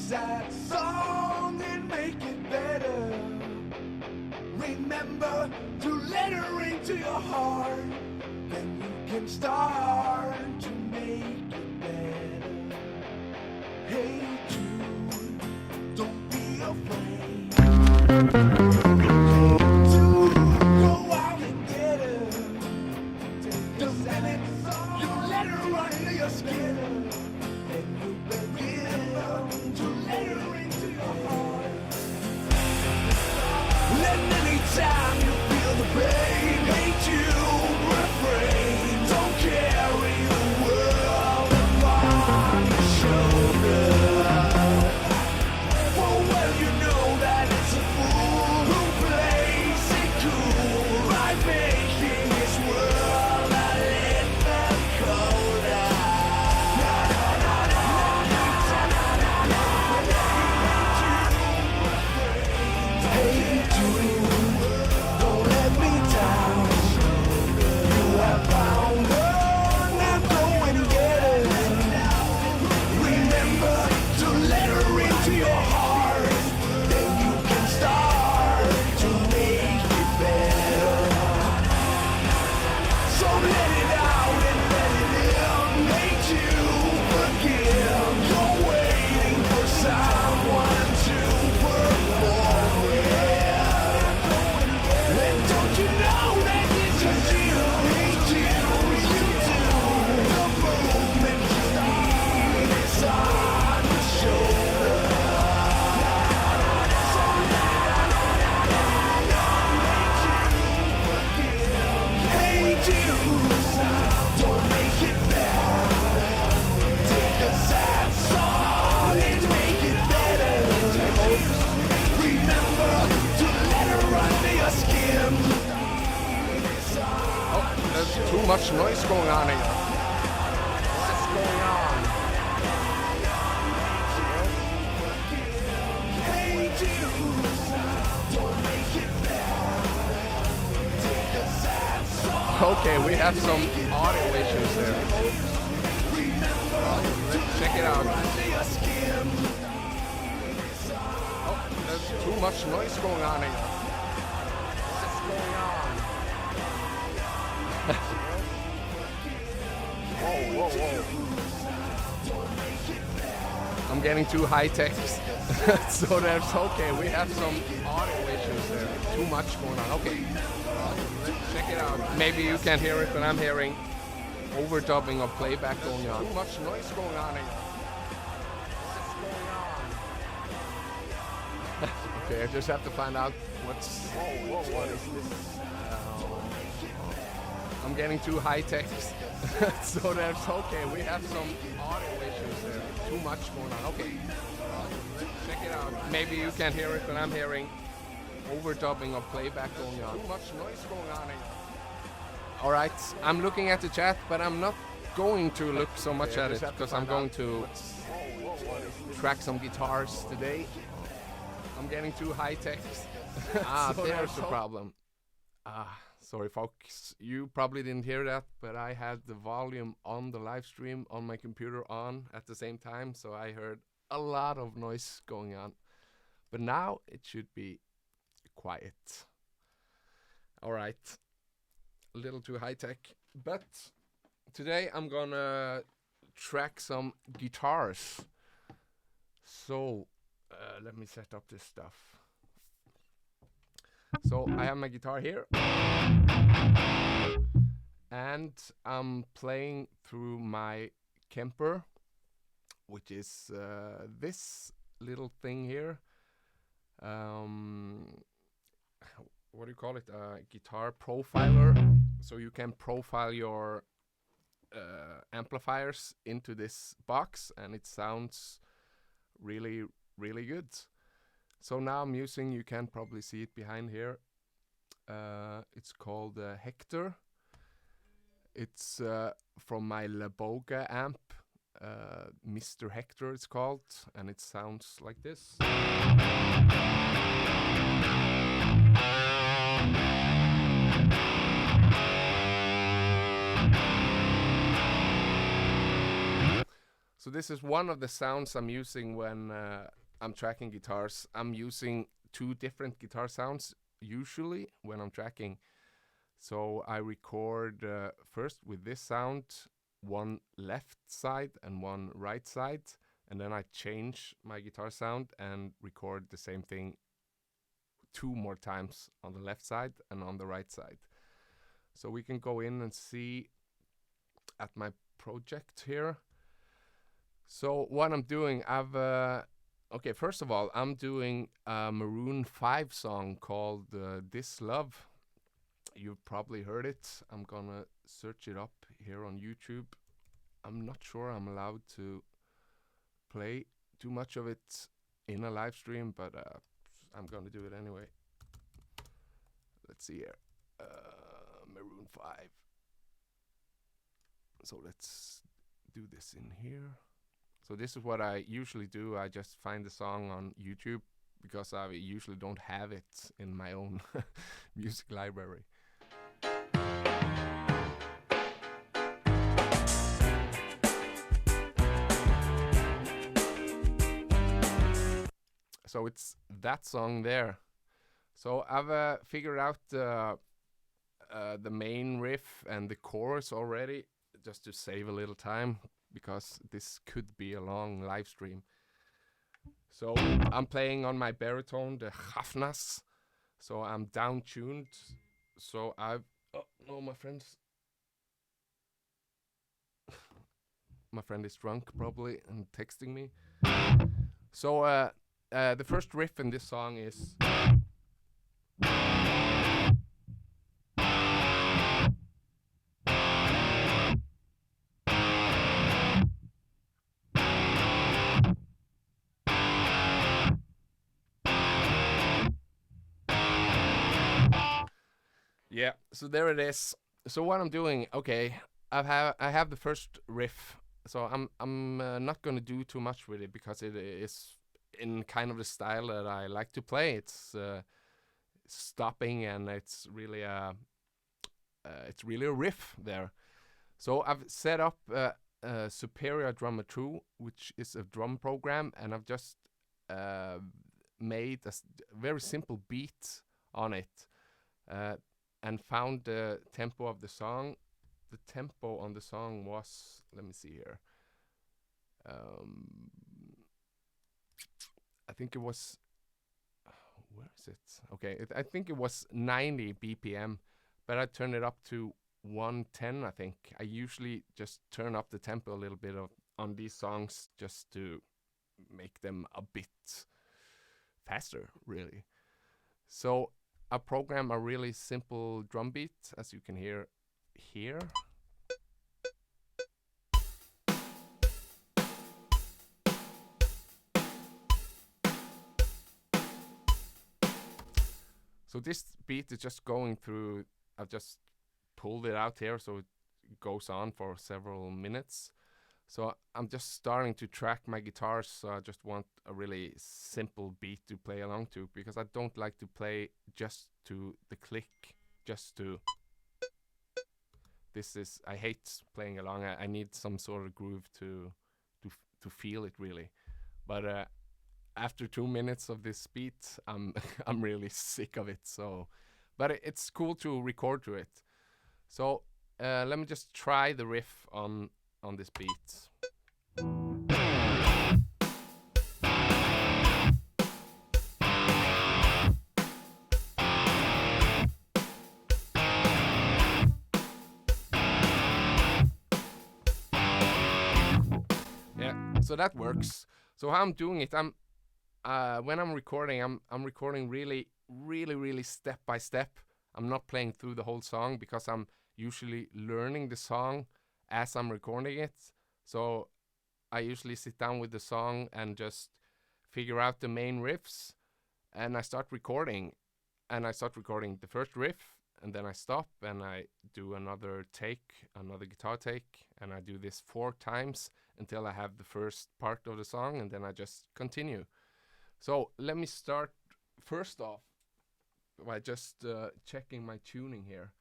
sad song and make it better. Remember to let her into your heart. Then you can start to make it better. Hey Jude, don't be afraid. Jude, go out and get her. The minute you let her under your skin, then you begin to let her into your heart. Then anytime you feel the pain, ain't you refrain? Don't carry the world upon your shoulder. For well you know that it's a fool who plays it cool by making his world a little colder. Hey Jude, don't let me down. You have found her, now go and get her. Remember to let her into your heart. Then you can start to make it better. So let it out and let it in. Make you forgive. You're waiting for someone to perform it. And don't you know that it's just you? It's you, you do. The movement you need is on the shoulder. So let make you forgive. Hey Jude, don't make it bad. Take a sad song and make it better. Remember to let her under your skin. Oh, there's too much noise going on here. What's going on? Hey Jude, don't make it bad. Take a sad song. Okay, we have some audio issues there. Let's check it out. Under your skin. Oh, there's too much noise going on here. What's going on? Whoa, whoa, whoa. I'm getting too high tech. So that's okay. We have some audio issues there. Too much going on. Okay. Let's check it out. Maybe you can't hear it, but I'm hearing overdubbing or playback going on. Too much noise going on here. What's going on? Okay, I just have to find out what's... Whoa, what is this? I'm getting too high tech. So that's okay. We have some audio issues there. Too much going on. Okay. Let's check it out. Maybe you can't hear it, but I'm hearing overdubbing or playback going on. Too much noise going on here. All right, I'm looking at the chat, but I'm not going to look so much at it because I'm going to track some guitars today. I'm getting too high tech. So there's the problem. Sorry folks, you probably didn't hear that, but I had the volume on the live stream on my computer on at the same time, so I heard a lot of noise going on. But now it should be quiet. All right, a little too high tech, but today I'm gonna track some guitars. So let me set up this stuff. So I have my guitar here, and I'm playing through my Kemper, which is this little thing here. What do you call it? Guitar profiler. So you can profile your amplifiers into this box, and it sounds really, really good. So now I'm using, you can probably see it behind here. It's called Hector. It's from my Laboga amp. Mr. Hector it's called, and it sounds like this. So this is one of the sounds I'm using when I'm tracking guitars. I'm using 2 different guitar sounds usually when I'm tracking. So I record first with this sound, one left side and one right side, and then I change my guitar sound and record the same thing 2 more times on the left side and on the right side. So we can go in and see at my project here. So what I'm doing, okay, first of all, I'm doing a Maroon 5 song called This Love. You've probably heard it. I'm gonna search it up here on YouTube. I'm not sure I'm allowed to play too much of it in a live stream, but I'm gonna do it anyway. Let's see here. Maroon 5. So let's do this in here. So this is what I usually do. I just find the song on YouTube because I usually don't have it in my own music library. So it's that song there. So I've figured out the main riff and the chorus already, just to save a little time, because this could be a long live stream. So I'm playing on my baritone, the Hafnas. So I'm down tuned. So I've, oh no, my friend is drunk probably and texting me. So the first riff in this song is yeah, so there it is. So what I'm doing, okay, I have the first riff. So I'm not gonna do too much with it because it is in kind of the style that I like to play. It's stopping and it's really a riff there. So I've set up Superior Drummer 2, which is a drum program, and I've just made a very simple beat on it. And found the tempo of the song. The tempo on the song was, let me see here. I think it was, where is it? Okay, I think it was 90 BPM, but I turned it up to 110, I think. I usually just turn up the tempo a little bit on these songs just to make them a bit faster, really. So I program a really simple drum beat, as you can hear here. So this beat is just going through, I've just pulled it out here so it goes on for several minutes. So I'm just starting to track my guitars, so I just want a really simple beat to play along to, because I don't like to play just to the click, just to. I hate playing along. I need some sort of groove to feel it really. But after 2 minutes of this beat, I'm I'm really sick of it. So, but it's cool to record to it. So let me just try the riff on this beat. Yeah, so that works. So how I'm doing it, when I'm recording, I'm recording really step by step. I'm not playing through the whole song because I'm usually learning the song as I'm recording it. So I usually sit down with the song and just figure out the main riffs, and I start recording. And I start recording the first riff, and then I stop and I do another guitar take, and I do this 4 times until I have the first part of the song, and then I just continue. So let me start first off by just checking my tuning here.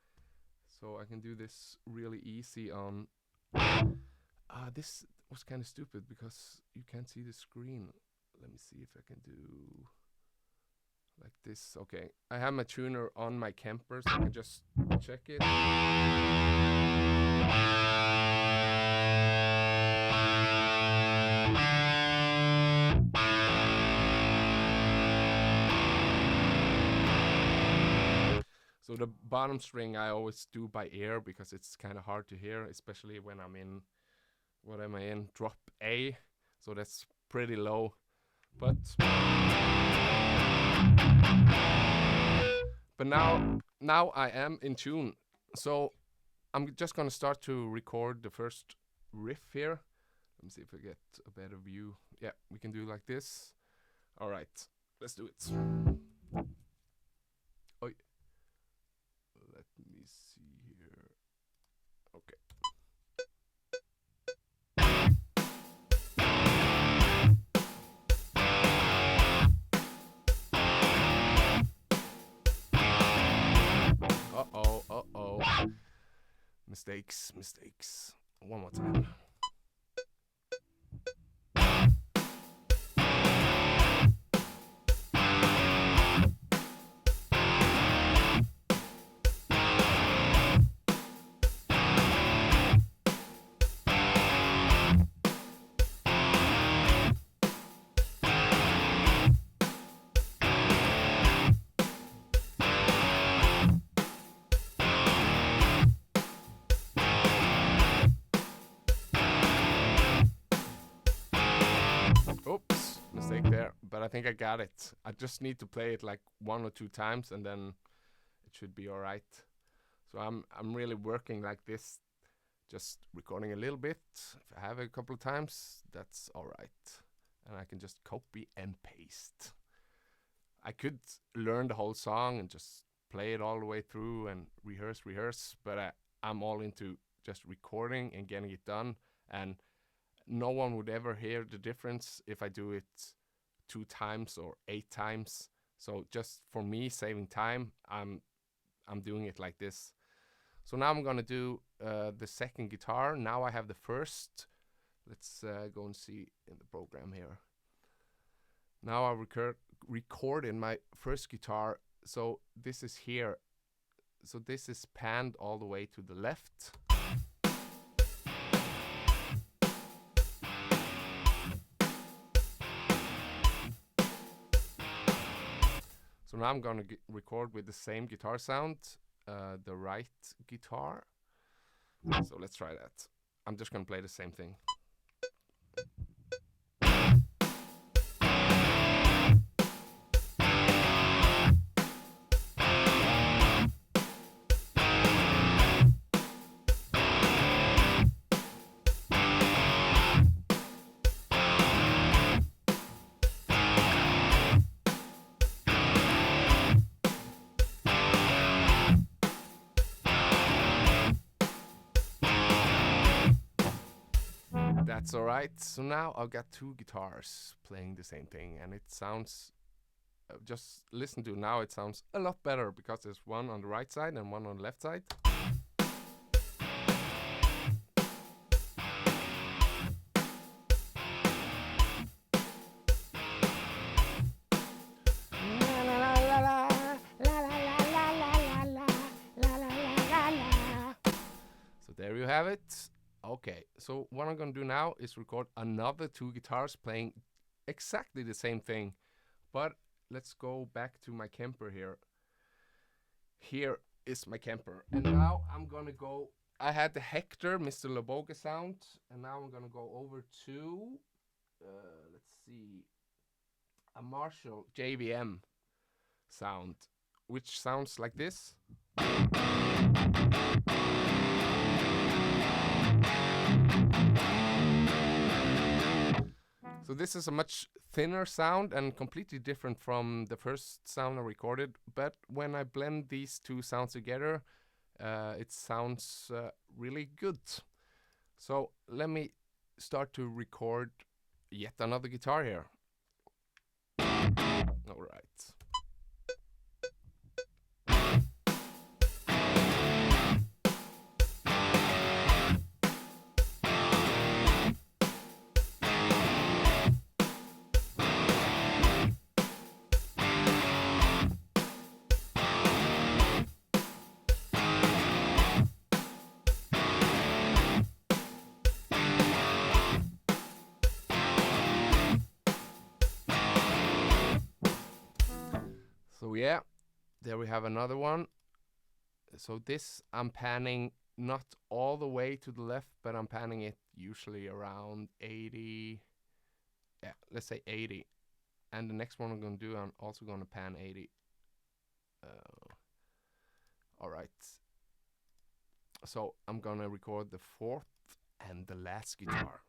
So I can do this really easy on. This was kind of stupid because you can't see the screen. Let me see if I can do like this. Okay, I have my tuner on my Kemper, so I can just check it. So the bottom string I always do by ear because it's kind of hard to hear, especially when I'm in, what am I in? Drop A. So that's pretty low. But now I am in tune. So I'm just gonna start to record the first riff here. Let me see if I get a better view. Yeah, we can do like this. All right, let's do it. Oi. Let me see here. Okay. Uh-oh. Mistakes. One more time. Oops, mistake there, but I think I got it. I just need to play it like 1 or 2 times and then it should be all right. So I'm really working like this, just recording a little bit. If I have it a couple of times, that's all right. And I can just copy and paste. I could learn the whole song and just play it all the way through and rehearse, but I'm all into just recording and getting it done, and no one would ever hear the difference if I do it 2 times or 8 times. So just for me, saving time, I'm doing it like this. So now I'm gonna do the second guitar. Now I have the first. Let's go and see in the program here. Now I record in my first guitar. So this is here. So this is panned all the way to the left. So now I'm gonna record with the same guitar sound, the right guitar. So let's try that. I'm just gonna play the same thing. That's all right. So now I've got 2 guitars playing the same thing, and it sounds, just listen to it now, it sounds a lot better because there's one on the right side and one on the left side. So there you have it. Okay, so what I'm gonna do now is record another 2 guitars playing exactly the same thing, but let's go back to my Kemper here. Here is my Kemper, and now I'm gonna go, I had the Hector, Mr. Loboga sound, and now I'm gonna go over to, let's see, a Marshall JVM sound, which sounds like this. So this is a much thinner sound and completely different from the first sound I recorded, but when I blend these 2 sounds together, it sounds really good. So let me start to record yet another guitar here. All right. So yeah, there we have another one. So this I'm panning not all the way to the left, but I'm panning it usually around 80. Yeah, let's say 80. And the next one I'm going to do, I'm also going to pan 80. All right. So I'm going to record the fourth and the last guitar.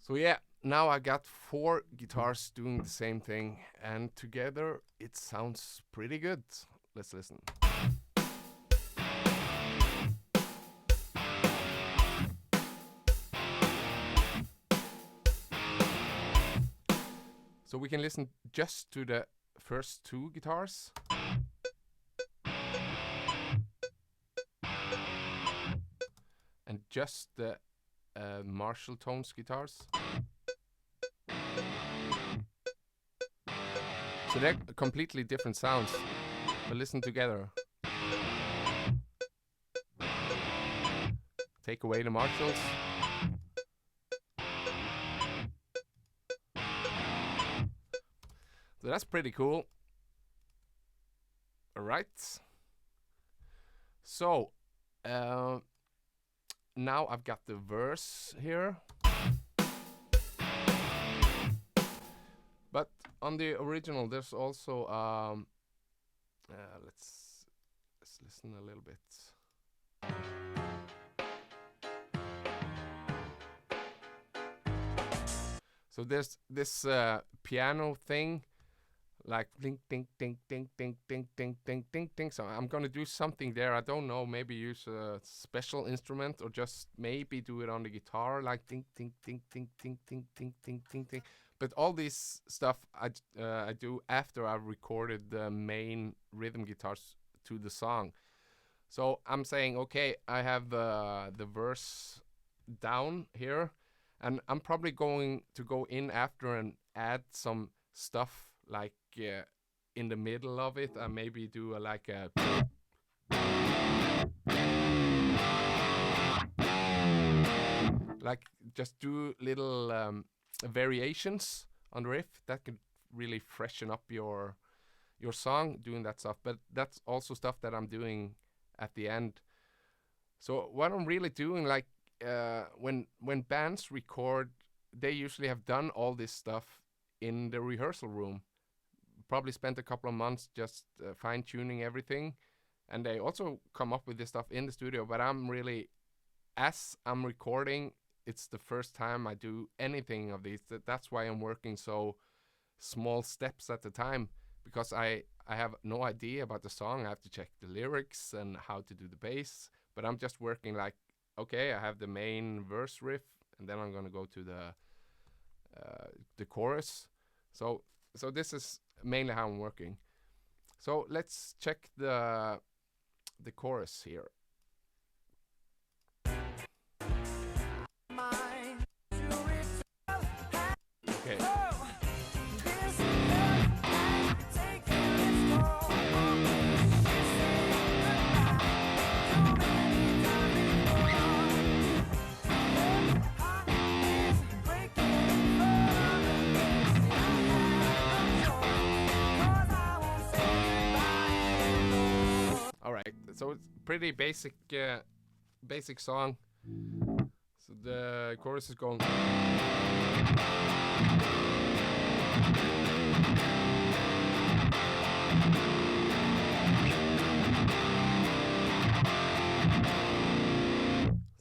So yeah, now I got 4 guitars doing the same thing, and together it sounds pretty good. Let's listen. So we can listen just to the first 2 guitars. And just the Marshall tones guitars. So they're completely different sounds, but listen together. Take away the Marshalls. So that's pretty cool. Alright. So, now I've got the verse here. But on the original, there's also let's listen a little bit. So there's this piano thing, like ding ding ding ding ding ding ding ding ding ding. So I'm gonna do something there. I don't know. Maybe use a special instrument, or just maybe do it on the guitar, like ding ding ding ding ding ding ding ding ding ding. But all this stuff I do after I've recorded the main rhythm guitars to the song. So I'm saying, okay, I have the verse down here, and I'm probably going to go in after and add some stuff like in the middle of it, and maybe do like a like just do little variations on the riff that could really freshen up your song doing that stuff. But that's also stuff that I'm doing at the end. So what I'm really doing, like when bands record, they usually have done all this stuff in the rehearsal room. Probably spent a couple of months just fine-tuning everything, and they also come up with this stuff in the studio. But I'm really, as I'm recording, it's the first time I do anything of these. That's why I'm working so small steps at a time, because I have no idea about the song. I have to check the lyrics and how to do the bass, but I'm just working like, okay, I have the main verse riff, and then I'm gonna go to the chorus. So this is mainly how I'm working. So let's check the chorus here. Okay. All right, so it's pretty basic song. So the chorus is going.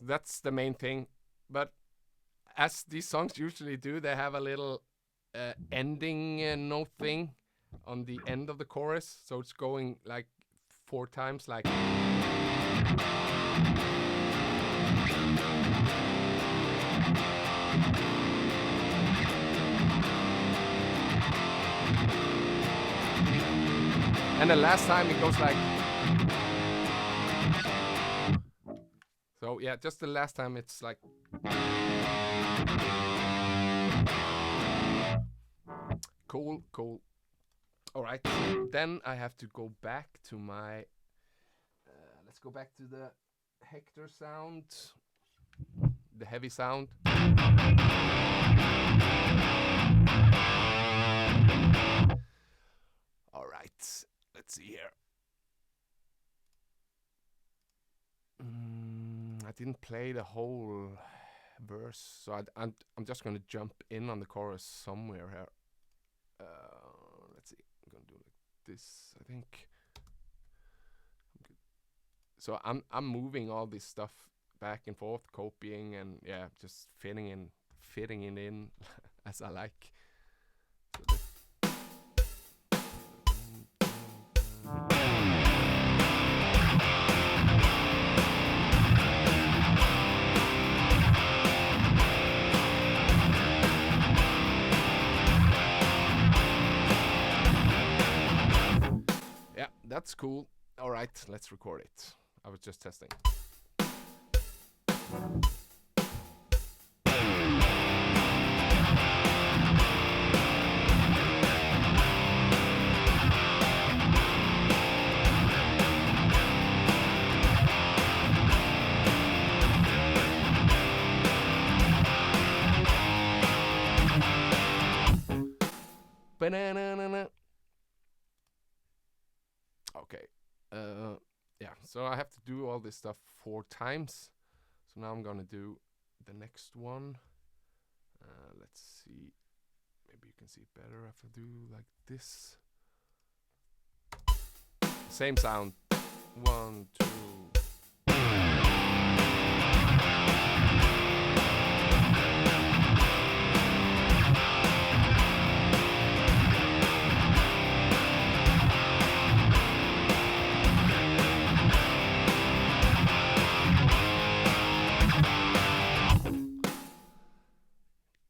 That's the main thing. But as these songs usually do, they have a little ending note thing on the end of the chorus. So it's going like 4 times, like. And the last time it goes like. So yeah, just the last time it's like. Cool, cool. All right, then I have to go back to my. Let's go back to the Hector sound, the heavy sound. All right, let's see here. I didn't play the whole verse, so I'm just gonna jump in on the chorus somewhere here. Let's see. I'm gonna do like this, I think. So I'm moving all this stuff back and forth, copying and yeah, just fitting it in as I like. Yeah, that's cool. All right, let's record it. I was just testing. Ba-na-na-na-na. Okay. Yeah, so I have to do all this stuff 4 times. So now I'm gonna do the next one. Let's see. Maybe you can see it better if I do like this. Same sound. 1, 2.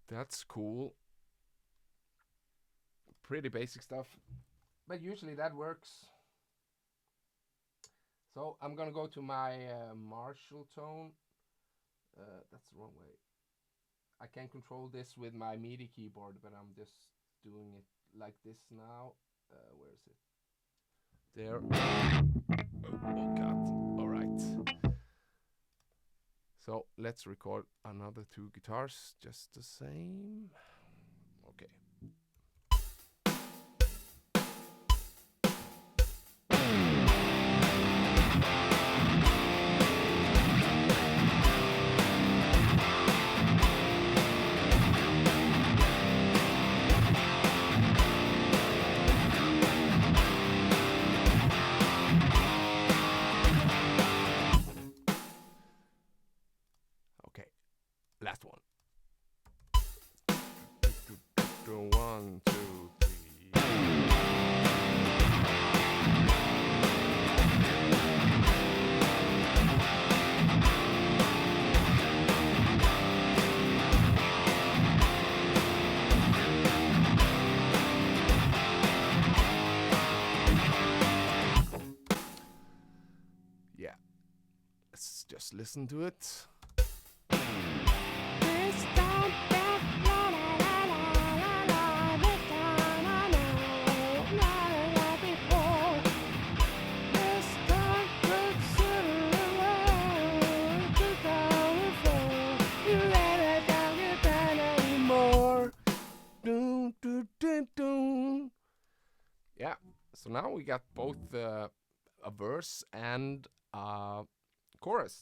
That's cool. Pretty basic stuff, but usually that works. So I'm gonna go to my Marshall tone. That's the wrong way. I can control this with my MIDI keyboard, but I'm just doing it like this now. Where is it? There. Oh god. All right. So let's record another 2 guitars, just the same. Okay. Okay, last one. 1, 2, 3. Yeah, let's just listen to it. Yeah, so now we got both a verse and a chorus.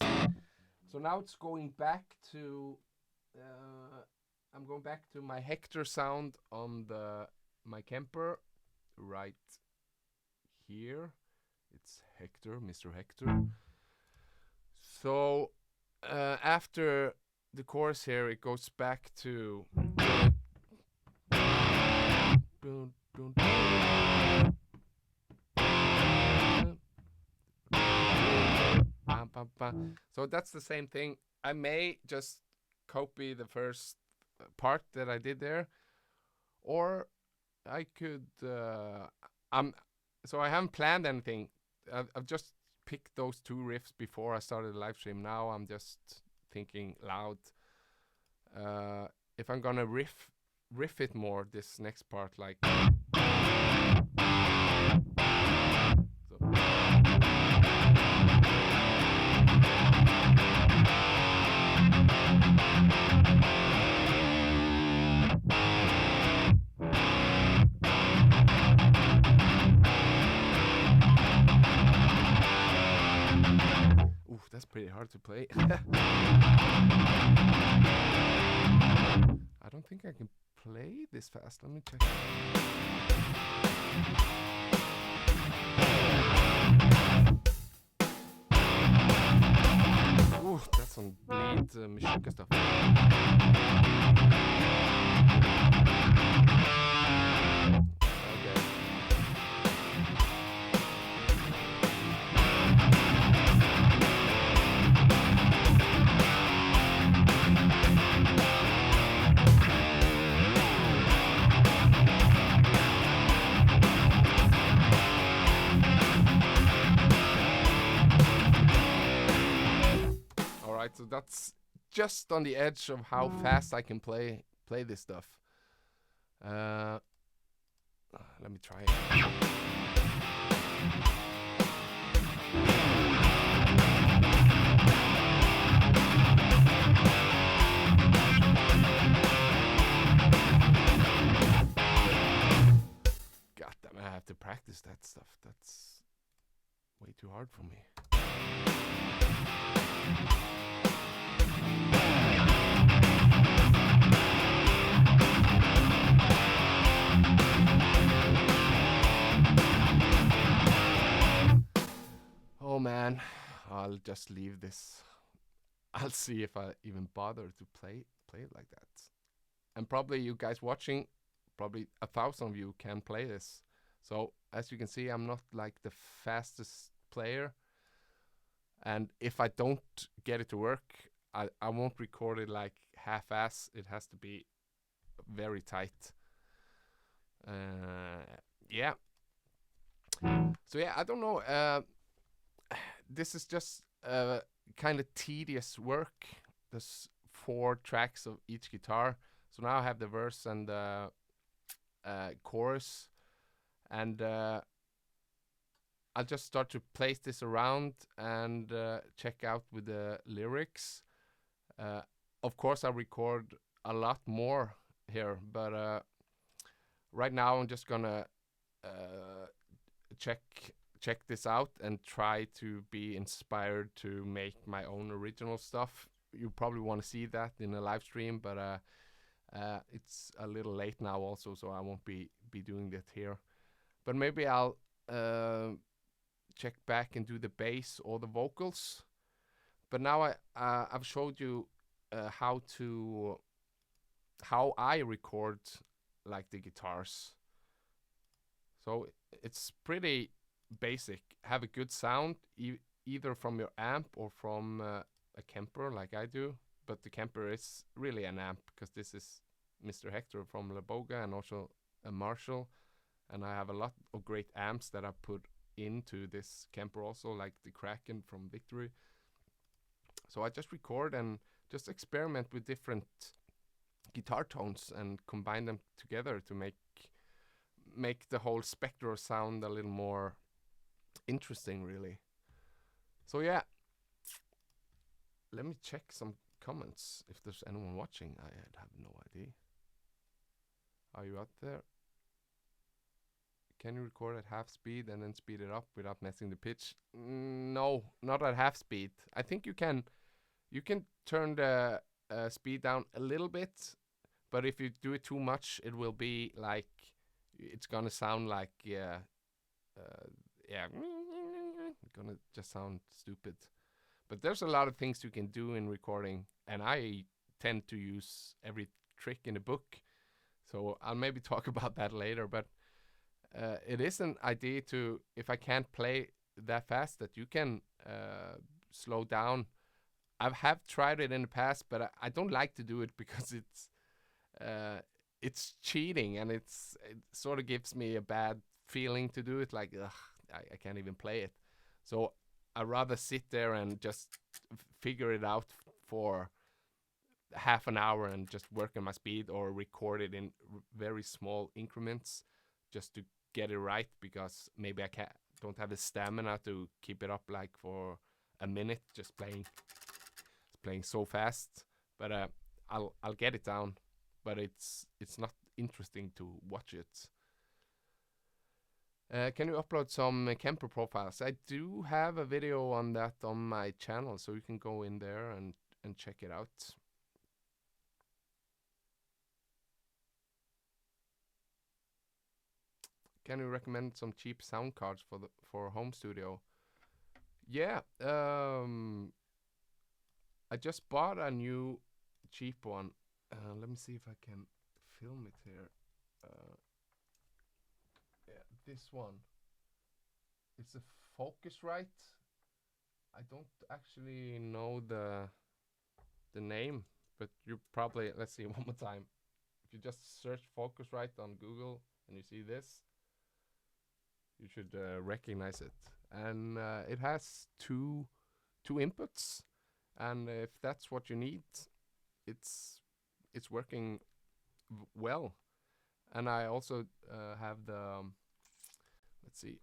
So now it's going back to I'm going back to my Hector sound on my Kemper right here. It's Hector, Mr. Hector. So after the chorus here, it goes back to so that's the same thing. I may just copy the first part that I did there, or I could so I haven't planned anything. I've just picked those 2 riffs before I started the live stream. Now I'm just thinking loud. If I'm gonna riff it more, this next part, like. So. Ooh, that's pretty hard to play. I don't think I can play this fast. Let me check. Ooh, that's some bleed Mishika stuff. Okay. Alright, so that's just on the edge of how fast I can play this stuff. Let me try it. God damn, I have to practice that stuff. That's way too hard for me. Oh man, I'll just leave this. I'll see if I even bother to play it like that. And probably you guys watching, probably 1,000 of you can play this. So as you can see, I'm not like the fastest player. And if I don't get it to work, I won't record it like half-ass. It has to be very tight. Yeah. So yeah, I don't know. This is just kind of tedious work. There's 4 tracks of each guitar. So now I have the verse and the chorus. And I'll just start to place this around and check out with the lyrics. Of course, I record a lot more here, but right now I'm just gonna check this out and try to be inspired to make my own original stuff. You probably want to see that in a live stream, but it's a little late now also, so I won't be doing that here. But maybe I'll check back and do the bass or the vocals. But now I've showed you how I record like the guitars. So it's pretty basic. Have a good sound, either from your amp or from a Kemper like I do. But the Kemper is really an amp, because this is Mr. Hector from La Boga and also a Marshall. And I have a lot of great amps that I put into this Kemper also, like the Kraken from Victory. So I just record and just experiment with different guitar tones and combine them together to make the whole Spectre sound a little more interesting, really. So yeah, let me check some comments if there's anyone watching. I have no idea. Are you out there? Can you record at half speed and then speed it up without messing the pitch? No, not at half speed. I think you can turn the speed down a little bit, but if you do it too much, it will be like, it's gonna sound like it's gonna just sound stupid. But there's a lot of things you can do in recording, and I tend to use every trick in the book. So I'll maybe talk about that later, but it is an idea to, if I can't play that fast, that you can slow down. I have tried it in the past, but I don't like to do it because it's cheating, and it sort of gives me a bad feeling to do it. Like, ugh, I can't even play it. So I rather sit there and just figure it out for half an hour and just work on my speed, or record it in very small increments just to get it right, because maybe I don't have the stamina to keep it up like for a minute just playing so fast. But I'll get it down, but it's not interesting to watch it. Can you upload some Kemper profiles? I do have a video on that on my channel, so you can go in there and check it out. Can you recommend some cheap sound cards for home studio? Yeah, I just bought a new cheap one. Let me see if I can film it here. Yeah, this one. It's a Focusrite. I don't actually know the name, but you probably, let's see one more time. If you just search Focusrite on Google and you see this, you should recognize it. And it has two inputs, and if that's what you need, it's working well. And I also have the let's see,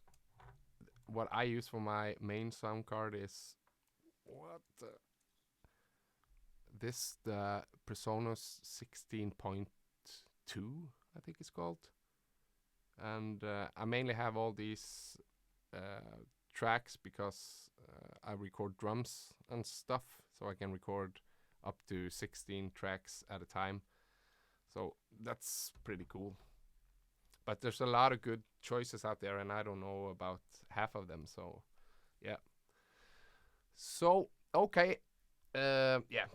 what I use for my main sound card is the Presonus 16.2, I think it's called. And I mainly have all these tracks because I record drums and stuff, so I can record up to 16 tracks at a time. So that's pretty cool. But there's a lot of good choices out there, and I don't know about half of them. So yeah. So okay, yeah.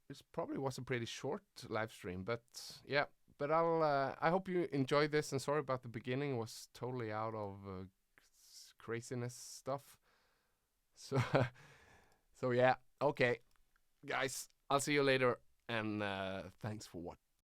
This probably was a pretty short live stream, but yeah. But I hope you enjoyed this, and sorry about the beginning. It was totally out of craziness stuff. So so yeah. Okay, guys. I'll see you later, and thanks for watching.